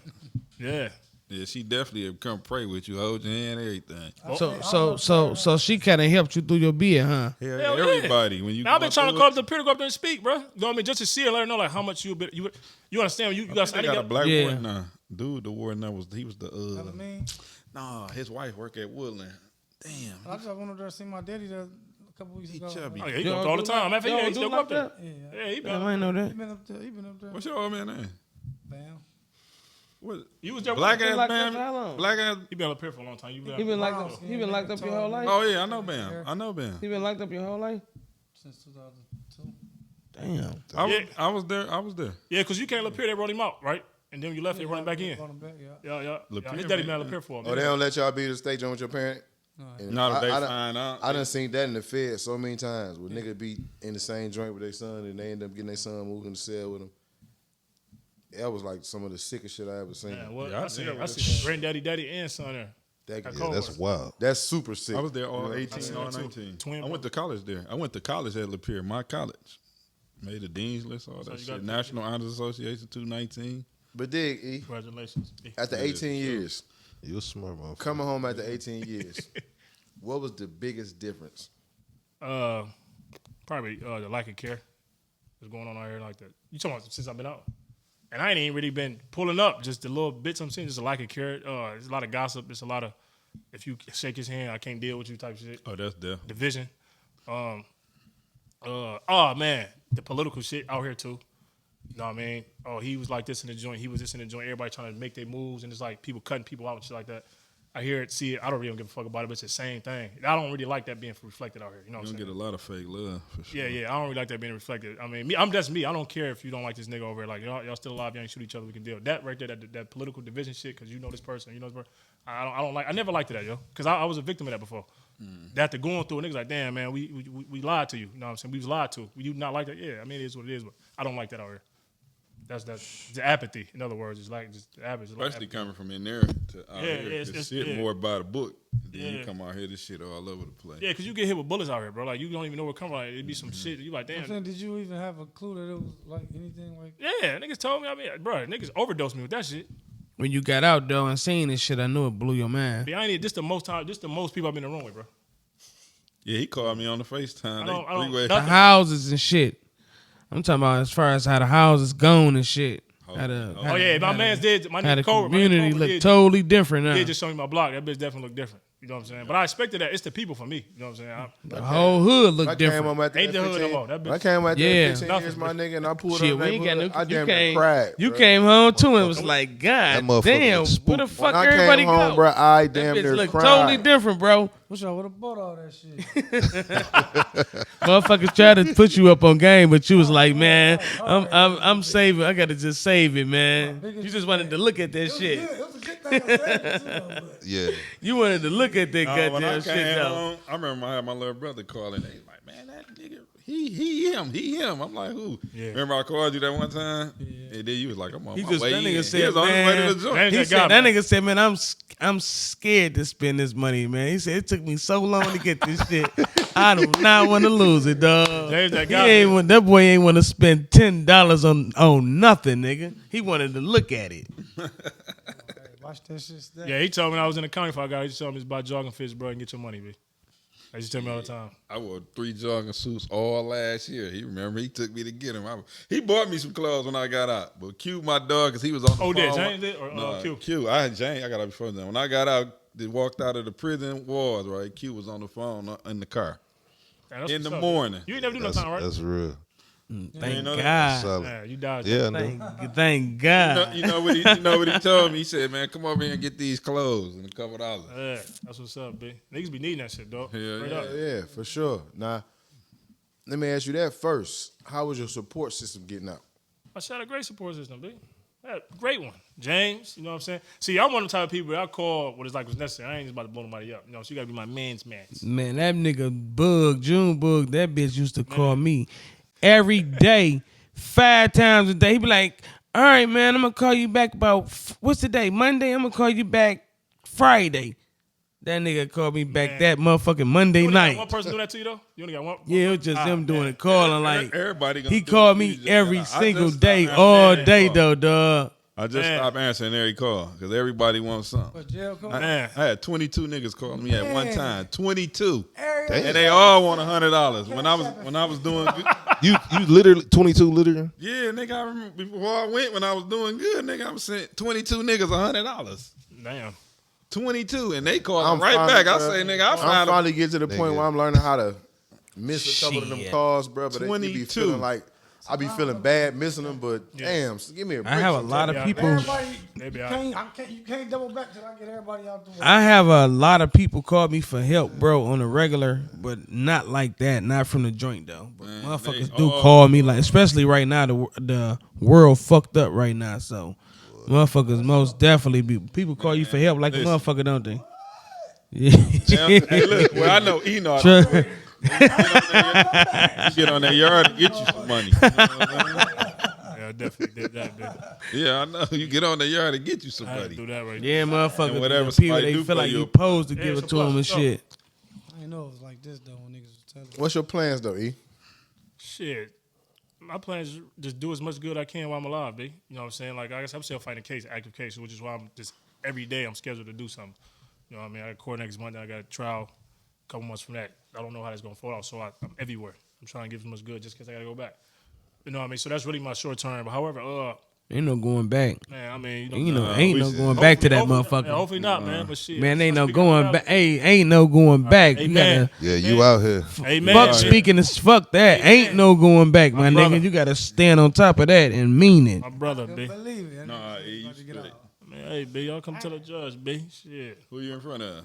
Yeah. Yeah, she definitely would come pray with you, hold your hand, everything. So she kind of helped you through your beard, huh? Hell, Hell yeah. everybody. When you Now, I've been go trying to through call it, up the LaPierre to go up there and speak, bro. You know what I mean? Just to see her, let her know like how much you understand. You got they got a black Yeah. warden now. Dude, the warden now was the I mean, Nah, his wife work at Woodland. Damn. I just went up there to see my daddy there a couple weeks ago. chubby. Oh, yeah, he go up all the time. Matter of fact, yeah, he still go up there. Yeah, he I been. ain't know He that. been up there. He been up there. What's your old man name? Bam. What? You was there. Black with him. ass locked up man. for how long? Black ass. He been up here for a long time. You He been locked up. He been locked up your whole life. Oh yeah, I know Bam. I know Bam. He been locked up your whole life. Since 2002. Damn. I was there. Yeah, because you can't LaPierre, they run him out, right? And then when you left, they run him back in. Brought him back, yeah. Yeah. LaPierre, His daddy man. been LaPierre for him. Oh, they don't let y'all be the state joint with your parent? And Not if they I done- find out. I done seen that in the Fed so many times where niggas be in the same joint with their son and they end up getting their son moved in the cell with them. That was like some of the sickest shit I ever seen. Yeah, well, Yeah, I seen yeah. granddaddy, daddy, and son there. That, Got Yeah, cold. that's wild. that's super sick. I was there all You know? 18, all 19. Twin I went to college there. I went to college at LaPierre, my college. Made the dean's list, all that you shit. got- National Honors Association 219. But dig, E, Congratulations. after 18 years, You a smart motherfucker. coming home after 18 years, what was the biggest difference? Probably the lack of care that's going on out here like that. You talking about since I've been out? And I ain't even really been pulling up, just the little bits I'm seeing, just a lack of care. There's a lot of gossip. There's a lot of, if you shake his hand, I can't deal with you type shit. Oh, that's there. Division. Oh man, the political shit out here too. You know what I mean? Oh, he was like this in the joint. He was this in the joint. Everybody trying to make their moves, and it's like people cutting people out and shit like that. I hear it, see it. I don't really give a fuck about it, but it's the same thing. I don't really like that being reflected out here. You know what You I'm don't saying? get a lot of fake love, for sure. Yeah. I don't really like that being reflected. I mean, I'm just me. I don't care if you don't like this nigga over here. Like, y'all still alive. Y'all ain't shoot each other. We can deal. That right there, that political division shit, because you know this person, you know this person. I don't like. I never liked that, yo, because I was a victim of that before. That they're going through, and niggas like, damn, man, we lied to you. You know what I'm saying? We was lied to. You not like that? Yeah, I mean, it is what it is, but I don't like that out here. That's the apathy. In other words, it's like just the apathy. Especially coming from in there to out Yeah, here. it's- It's it's- shit yeah. more by the book. Then Yeah. you come out here, this shit all over the place. Yeah, because you get hit with bullets out here, bro. Like, you don't even know where it come from. Like, it'd be some shit. You like, I'm damn. saying, did you even have a clue that it was like anything like? Yeah, niggas told me. I mean, bro, niggas overdosed me with that shit. When you got out though and seen this shit, I knew it blew your mind. I ain't this the most people I've been in the room with, bro. Yeah, he called me on the FaceTime. I don't- Three-way. The houses and shit. I'm talking about as far as how the houses gone and shit. How the, Oh yeah, my man's did. My how the nigga Cobra. community look totally different now. He just showed me my block. That bitch definitely look different. You know what I'm saying? But I expected that. It's the people for me. You know what I'm saying? The whole hood look I came different. home after Ain't that the hood no 15 more. That bitch- I came home after Yeah. 15 years, my nigga, and I pulled Shit, up. we ain't got no. I You damn near came. cried. You bro. came home too and was like, That God motherfucker damn, look where spooked. the fuck When I everybody came home, go? bro, I That damn bitch near look cried. totally different, bro. Wish I would have bought all that shit. Motherfuckers tried to put you up on game, but you was like, man, I'm saving. I gotta just save it, man. You just wanted to look at that shit. It was a good thing I said it too, but Yeah. You wanted to look at that When I goddamn shit came though. home, I remember I had my little brother calling. They was like, man, that nigga, he him. I'm like, who? Yeah. Remember I called you that one time? And then you was like, I'm on He my just way that in. nigga He said, was on his way to man. the joint. Man, He that said guy, that man. nigga said, man, I'm scared to spend this money, man. He said it took me so long to get this shit. I do not want to lose it, dog. James, that He guy, ain't man. want, that boy ain't want to spend $10 on nothing, nigga. He wanted to look at it. watch that shit stay. Yeah, he told me when I was in the county for a guy. He just told me it's about jogging fish, bro, and get your money, bitch. He just tell me all the time. I wore 3 jogging suits all last year. He remember he took me to get him. He bought me some clothes when I got out. But Q, my dog, because he was on the phone. did James did? Or Nah, Q? Q. I had James. I got out before them. When I got out, they walked out of the prison walls, right? Q was on the phone in the car. Man, that's In the what's up. morning. You ain't never do no That's, time, right? that's real. Thank know God. Solid. Yeah, you dodged. Yeah, that. no. Thank God. You know what he told me? He said, man, come over here and get these clothes and $2. Yeah, that's what's up, B. Niggas be needing that shit, dog. Hell Straight yeah. up. Yeah, for sure. Now, let me ask you that first. How was your support system getting out? I shot a great support system, B. Yeah, great one. James, you know what I'm saying? See, I'm one of the type of people that I call what it's like was necessary. I ain't just about to blow nobody up. You know, so you gotta be my man's man. Man, that nigga June Bug, that bitch used to call me every day, 5 times a day. He be like, all right, man, I'm gonna call you back about what's the day? Monday. I'm gonna call you back Friday. That nigga called me back that motherfucking Monday night. One person do that to you though? You only got one? Yeah, it was just him doing a call and like everybody. He called me every single day, all day though, dog. I just stopped answering every call because everybody wants something. What, jail call? I had 22 niggas call me at one time. 22. And they all want $100. When I was doing good. You literally 22 literally? Yeah, nigga, I remember before I went when I was doing good, nigga, I was sending 22 niggas $100. Damn. 22, and they called right back. I say, nigga, I'm finally get to the point where I'm learning how to miss a couple of them calls, bro. But they be feeling like I be feeling bad missing them, but damn, give me a break. I have a lot of people. You can't double back till I get everybody out the way. I have a lot of people call me for help, bro, on a regular, but not like that. Not from the joint though. But motherfuckers do call me like, especially right now. The world fucked up right now, so motherfuckers most definitely be. People call you for help like a motherfucker, don't they? Yeah. Hey, look, well, I know Enoch. You get on that yard to get you some money. Yeah, I definitely did that, bitch. Yeah, I know. You get on the yard to get you some money. Do that right Yeah, motherfuckers. And whatever People somebody they do feel for like you. you supposed to give it to them and shit. I didn't know it was like this though when niggas was telling me. What's your plans though, E? Shit. My plan is just do as much good I can while I'm alive, B. You know what I'm saying? Like, I guess I'm still fighting a case, active case, which is why I'm just every day I'm scheduled to do something. You know what I mean? I got court next Monday. I got a trial a couple months from that. I don't know how that's going to fall out, so I'm everywhere. I'm trying to give as much good just because I got to go back. You know what I mean? So that's really my short term. But however, Ain't no going back. man, I mean, Ain't no going back to that motherfucker. Yeah, hopefully not, man. But shit, Man, ain't no going back. Hey, ain't no going back. You Amen. gotta Yeah, you out here. Amen. fuck speaking as fuck that. Ain't no going back, my brother. nigga. You gotta stand on top of that and mean it. My brother, B. Believe it. Nah, E, you About to get straight. out. Man, hey, B, y'all come tell the judge, B. Shit. Who you in front of?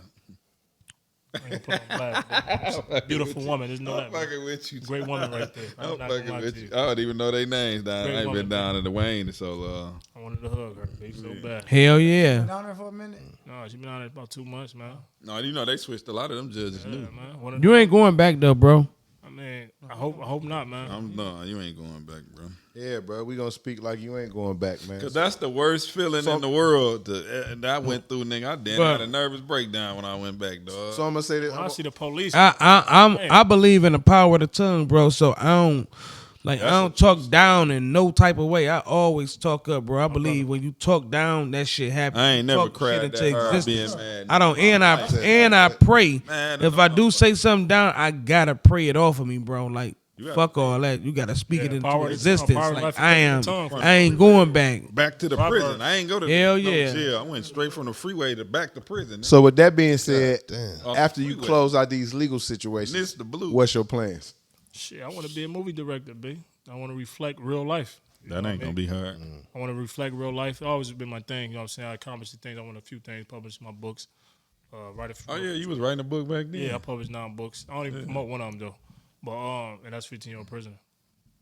I ain't gonna put on blast, B. Beautiful woman. There's no I'm that. fucking with you. Great woman right there. I'm not gonna fucking lie with to you. I don't even know their names down. Great I ain't woman, been down in the Wayne in so long. I wanted to hug her, B, so bad. Hell yeah. Down there for a minute. No, she been on it about 2 months, man. No, you know they switched a lot of them judges Yeah, new. man. You ain't going back though, bro. I mean, I hope not, man. No, you ain't going back, bro. Yeah, bro, we gonna speak like you ain't going back, man. Cause that's the worst feeling in the world that I went through, nigga. I damn had a nervous breakdown when I went back, dog. So I'm gonna say this. When I see the police, I believe in the power of the tongue, bro. So I don't talk down in no type of way. I always talk up, bro. I believe when you talk down, that shit happens. I ain't never Talk cried shit that into hard existence. being mad. I don't, and I pray. Man, If I do say something down, I gotta pray it off of me, bro. Like gotta fuck all that. You gotta speak it power into of the tongue, existence. power of Like life I is am. the tongue. I ain't going back. Back to the prison. I ain't go to Hell no yeah. jail. I went straight from the freeway to back to prison. So with that being said, Damn. after you Freeway. close out these legal situations, This the blue. what's your plans? shit, I want to be a movie director, B. I want to reflect real life. You That know ain't what I gonna mean? be hard. I want to reflect real life. It's always been my thing. You know what I'm saying? I accomplished the things. I want a few things. Publish my books. Write a few. Oh yeah, you was writing a book back then. Yeah, I published 9 books. I don't even promote one of them though. But and that's 15-year-old prisoner.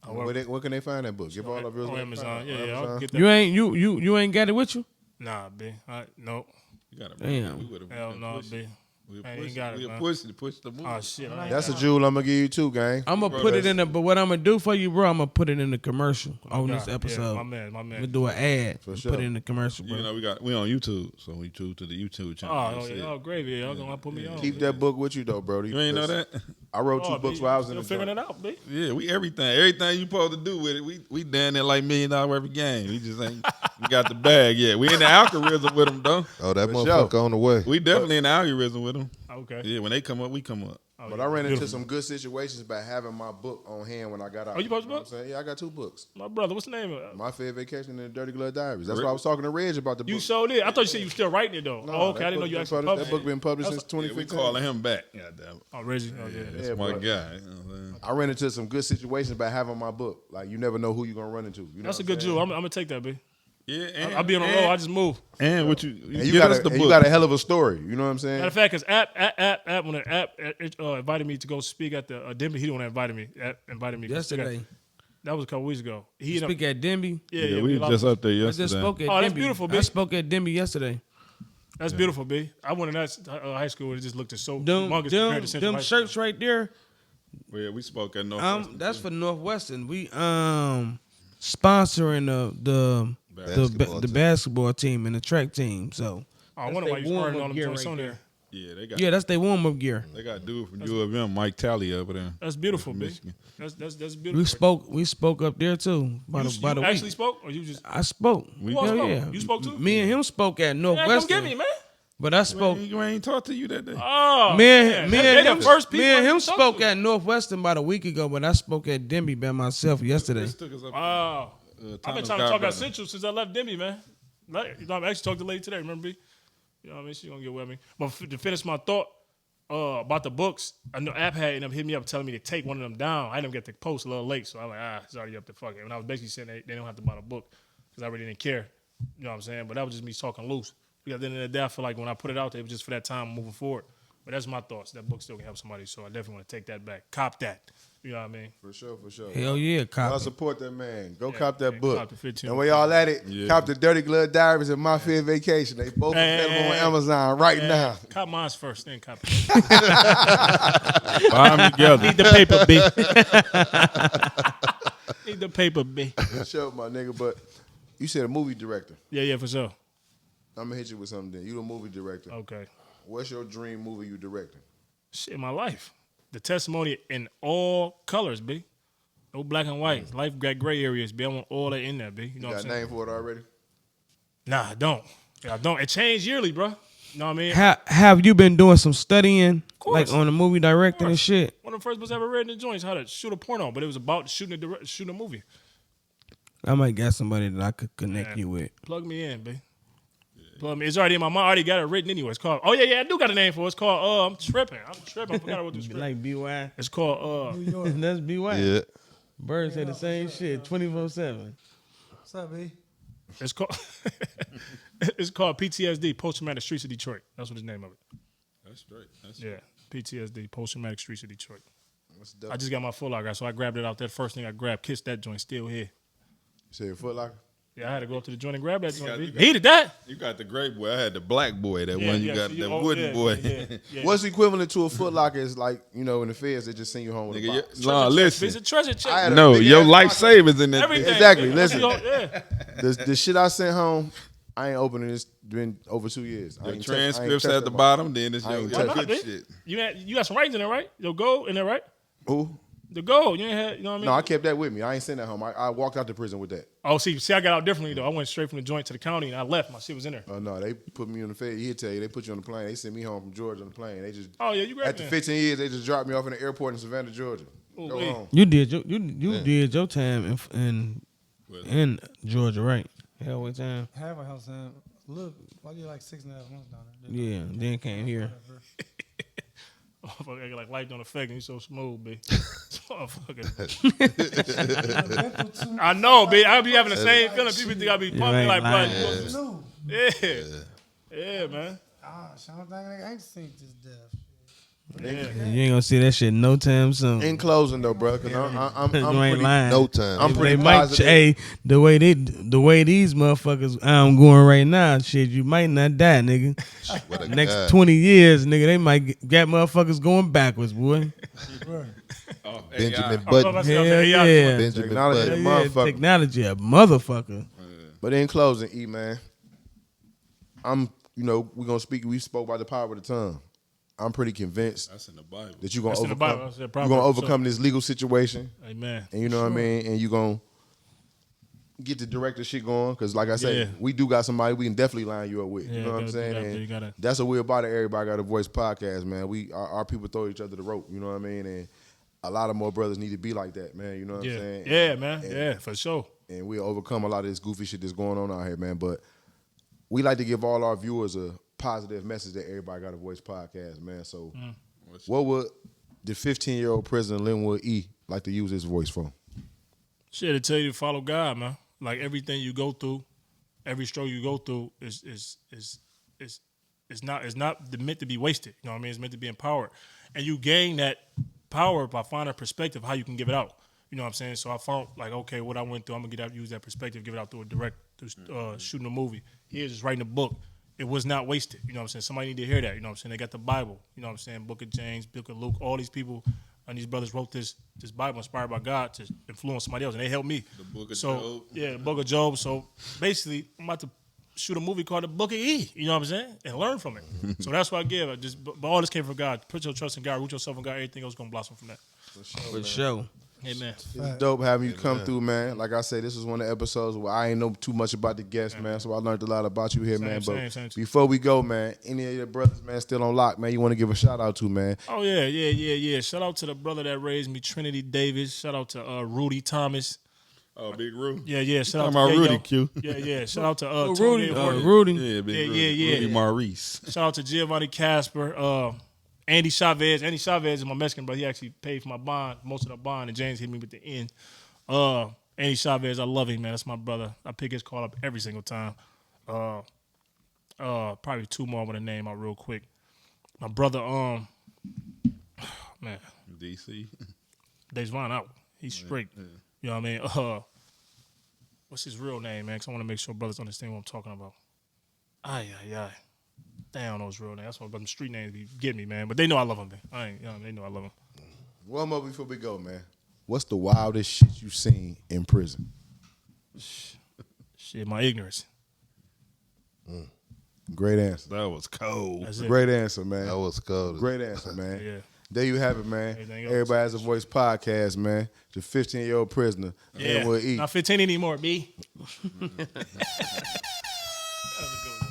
Where can they find that book? Give all of yours on Amazon. Yeah, I'll Amazon. get that. You ain't got it with you? Nah, B. Nope. You gotta Damn. We would've Hell no, pushed B. it. We'll I ain't push got it. it, We'll man. push the movie. Oh shit. I ain't That's a jewel I'm gonna give you too, gang. I'm gonna put it in the. But what I'm gonna do for you, bro? I'm gonna put it in the commercial on this Yeah, episode. my man. We'll do an ad. For sure. Put it in the commercial, bro. You know we on YouTube, so we choose to the YouTube channel. Oh, That's yeah. it. Oh, gravy. Y'all gonna put me on. Keep that book with you though, Brody. You ain't know that? I wrote 2 books while I was in still the figuring joint. it out, B. Yeah, we everything you supposed to do with it. We down there like $1 million every game. We just ain't we got the bag yet. We in the algorithm with them though. Oh, that For motherfucker on the way. We definitely in the algorithm with them. Okay. Yeah, when they come up, we come up. But I ran into some good situations by having my book on hand when I got out. Oh, you published know what books? I'm saying? Yeah, I got 2 books. My brother, what's the name of it? My Fair Vacation and the Dirty Glove Diaries. That's why I was talking to Reg about the book. You showed it. I thought you said you were still writing it though. Oh, okay. I didn't know you actually That published book it. been published since Yeah, we 2015. calling him back. Goddamn. Oh, Reggie. Oh, yeah. That's Yeah, my but- guy. You know what I'm saying? I ran into some good situations by having my book. Like you never know who you're gonna run into. You know That's a what good I'm jewel. saying? I'm gonna take that, B. Yeah, and I'll be on the road. I just move. And what you And you get got us the and book. you got a hell of a story. You know what I'm saying? Matter of fact, because App when the App invited me to go speak at the Denver, he the one that invited me. App invited me to speak Yesterday. that was a couple weeks ago. He ended Speak at Denby. Yeah, we was just up there I yesterday. just spoke at Oh, that's Denby. beautiful, I B. spoke at Denby yesterday. That's beautiful, B. I went in that high school and it just looked so humongous compared to Central Them High School. shirts right there. Yeah, we spoke at North. That's for Northwestern. sponsoring the basketball team and the track team. So I wonder why you starting all them joints on there. Yeah, they got. Yeah, that's their warm up gear. They got dude from U of M, Mike Talley over there. That's beautiful, B. Michigan. That's beautiful. We spoke up there too. You actually spoke, or you just? I spoke. Who else spoke? Yeah. You spoke too? Me and him spoke at Man, Northwestern. come get me, man. But I spoke. You ain't talked to you that day. Oh, Me and him I spoke at Northwestern about a week ago, but I spoke at Denby by myself yesterday. Wow. I've been trying to talk about Central since I left Denby, man. I actually talked to the lady today, remember, B? You know what I mean? She's going to get with me. But to finish my thought about the books, I know App had ended up hitting me up telling me to take one of them down. I didn't get the post a little late, so I was like, it's already up to fuck it. And I was basically saying they don't have to buy the book because I really didn't care. You know what I'm saying? But that was just me talking loose. Because at the end of the day, I feel like when I put it out there, it was just for that time moving forward. But that's my thoughts. That book still can help somebody, so I definitely want to take that back. Cop that. You know what I mean? For sure. Hell yeah, cop. I'll support that man. Go cop that book. Cop the 15. And when y'all at it, cop the Dirty Glove Diaries and Mafia Vacation. They both available on Amazon right now. Cop mine first, then cop it. Buy them together. Need the paper, B. Need the paper, B. For sure, my nigga. But you said a movie director. Yeah, for sure. I'm going to hit you with something then. You the movie director. Okay. What's your dream movie you directing? Shit, my life. The testimony in all colors, B. No black and white. Life got gray areas, B. I want all that in there, B. You know what I'm got a saying? name for it already? Nah, I don't. It changed yearly, bro. You know what I mean? Have you been doing some studying, like on the movie directing and shit? One of the first books I ever read in the joints, how to shoot a porno, but it was about shooting a movie. I might get somebody that I could connect you with. Plug me in, B. Plug me. It's already in my mind. I already got it written anyway. It's called. Oh yeah, I do got a name for it. It's called. I'm tripping. I forgot what this is. Like BY. It's called. New York. That's BY. Yeah. Birds say the same shit 24/7. What's up, B? It's called. It's called PTSD, Post Traumatic Streets of Detroit. That's what the name of it. That's straight. PTSD, Post Traumatic Streets of Detroit. What's dope? I just got my Foot Locker, so I grabbed it out there. First thing I grabbed, kissed that joint, still here. You said Foot Locker? Yeah, I had to go up to the joint and grab that joint. got- He did that. You got the gray boy. I had the black boy. That one you got, so the wooden boy. Yeah. What's equivalent to a Foot Locker is like, in the feds, they just send you home with a Nigga, box. It's listen. a treasure I check. had a No, big your ass life box. savings in that. Everything. Exactly, Yeah. listen. Yeah. The shit I sent home, I ain't opening this. Been over 2 years. The transcripts at the bottom. Then it's your ain't good touching it. shit. You got some writings in there, right? Your gold in there, right? Who? The gold. You ain't had. You know what I mean? No, I kept that with me. I ain't sent that home. I walked out the prison with that. Oh, see, I got out differently though. I went straight from the joint to the county and I left. My shit was in there. Oh no, they put me on the fed. He'll tell you they put you on the plane. They sent me home from Georgia on the plane. They just Oh yeah, you grabbed after it. 15 years, they just dropped me off in the airport in Savannah, Georgia. Ooh, Go wait. home. You did your time in Georgia, right? Hellway time. Halfway house, man. Look, why you like 6.5 months down there? Yeah, then came here. Motherfucker, like life don't affect me. You so smooth, B. Motherfucker. I know, B. I be having the same feeling. People think I be pumping ain't like, lying. bro. Yeah, man. Ah, I don't think I ain't seen this death. You ain't gonna see that shit no time soon. In closing though, bro, because I'm You ain't pretty, lying. No time. I'm They pretty might, positive. hey, the way these motherfuckers going right now, shit, you might not die, nigga. What a Next guy. 20 years, nigga, they might get motherfuckers going backwards, boy. Benjamin Oh, Button. that's Hell hey, y'all yeah. Benjamin Technology. Button. Yeah, Motherfucker. technology, a motherfucker. But in closing, E man, we spoke about the power of the tongue. I'm pretty convinced That's in the Bible. that you're gonna That's in the Bible. overcome. That's in You're Proverbs. gonna overcome this legal situation, Amen. and you know what I mean. And you're gonna get the director shit going, because like I said, Yeah. we do got somebody we can definitely line you up with. Yeah, You know what I'm you saying? gotta- And you gotta- that's what we're about at Everybody Got a Voice podcast, man. Our people throw each other the rope. You know what I mean? And a lot of more brothers need to be like that, man. You know what I'm Yeah, saying? yeah, man. And- Yeah, for sure. and we'll overcome a lot of this goofy shit that's going on out here, man. But we like to give all our viewers a positive message that Everybody Got a Voice podcast, man. So what would the 15-year-old prisoner Linwood E like to use his voice for? Shit, to tell you to follow God, man. Like everything you go through, every struggle you go through is not meant to be wasted. You know what I mean? It's meant to be empowered. And you gain that power by finding a perspective how you can give it out. You know what I'm saying? So I found like, okay, what I went through, I'm gonna use that perspective, give it out through shooting a movie. Here's just writing a book. It was not wasted. You know what I'm saying? Somebody need to hear that. You know what I'm saying? They got the Bible. You know what I'm saying? Book of James, Book of Luke. All these people and these brothers wrote this this Bible inspired by God to influence somebody else, and they helped me. The Book of So Job. yeah, the Book of Job. So basically, I'm about to shoot a movie called The Book of E. You know what I'm saying? And learn from it. So that's what I give. But all this came from God. Put your trust in God. Root yourself in God. Everything else gonna blossom from that. For sure. Amen. It's dope having you come through, man. Like I said, this was one of the episodes where I ain't know too much about the guest, man. So I learned a lot about you here, man. But same. before we go, man, any of your brothers, man, still on lock, man, you want to give a shout out to, man? Oh yeah. Shout out to the brother that raised me, Trinity Davis. Shout out to Rudy Thomas. Oh, Big Roo. Yeah. Shout out to Talking about Rudy, Yayo. Q. Yeah. Shout out to Rudy. Tony. Rudy. Yeah, Big Rudy. Yeah. Rudy Maurice. Shout out to Giovanni Casper. Andy Chavez. Andy Chavez is my Mexican brother. He actually paid for my bond, most of the bond, and James hit me with the end. Andy Chavez, I love him, man. That's my brother. I pick his call up every single time. Probably two more I want to name out real quick. My brother, man, DC. Devon out. He's straight. Yeah. You know what I mean? What's his real name, man? Because I want to make sure brothers understand what I'm talking about. Ay. Damn, I don't know his real name. That's why them street names be getting me, man. But they know I love him, man. They know I love him. One more before we go, man. What's the wildest shit you seen in prison? Shit, my ignorance. Great answer. That was cold. That's it. Great answer, man. That was cold. Great answer, man. Yeah. There you have it, man. Everything else. Everybody Has a Voice podcast, man. The 15-year-old prisoner. Yeah. And we'll eat. Not 15 anymore, B. That was a good one.